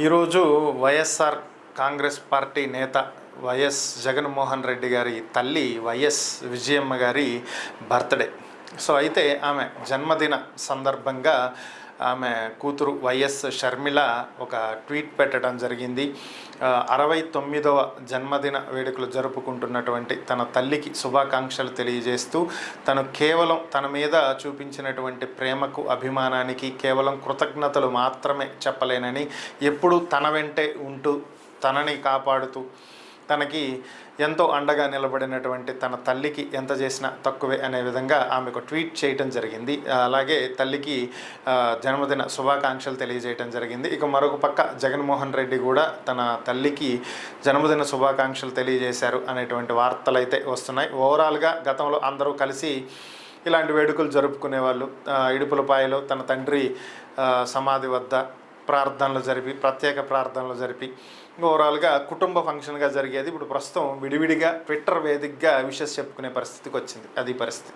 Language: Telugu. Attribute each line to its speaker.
Speaker 1: ఈరోజు వైఎస్ఆర్ కాంగ్రెస్ పార్టీ నేత వైఎస్ జగన్మోహన్ రెడ్డి గారి తల్లి వైఎస్ విజయమ్మ గారి బర్త్డే. సో అయితే ఆమె జన్మదిన సందర్భంగా ఆమె కూతురు వైఎస్ షర్మిల ఒక ట్వీట్ పెట్టడం జరిగింది. 69వ జన్మదిన వేడుకలు జరుపుకుంటున్నటువంటి తన తల్లికి శుభాకాంక్షలు తెలియజేస్తూ తను కేవలం తన మీద చూపించినటువంటి ప్రేమకు, అభిమానానికి కేవలం కృతజ్ఞతలు మాత్రమే చెప్పలేనని, ఎప్పుడూ తన వెంటే ఉంటూ తనని కాపాడుతూ తనకి ఎంతో అండగా నిలబడినటువంటి తన తల్లికి ఎంత చేసినా తక్కువే అనే విధంగా ఆమె ఒక ట్వీట్ చేయడం జరిగింది. అలాగే తల్లికి జన్మదిన శుభాకాంక్షలు తెలియజేయడం జరిగింది. ఇక మరొక పక్క జగన్మోహన్ రెడ్డి కూడా తన తల్లికి జన్మదిన శుభాకాంక్షలు తెలియజేశారు అనేటువంటి వార్తలు అయితే వస్తున్నాయి. ఓవరాల్గా గతంలో అందరూ కలిసి ఇలాంటి వేడుకలు జరుపుకునేవాళ్ళు. ఇడుపులపాయలో తన తండ్రి సమాధి వద్ద ప్రత్యేక ప్రార్థనలు జరిపి ఓవరాల్గా కుటుంబ ఫంక్షన్గా జరిగేది. ఇప్పుడు ప్రస్తుతం విడివిడిగా ట్విట్టర్ వేదికగా విషెస్ చెప్పుకునే పరిస్థితికి వచ్చింది. అది పరిస్థితి.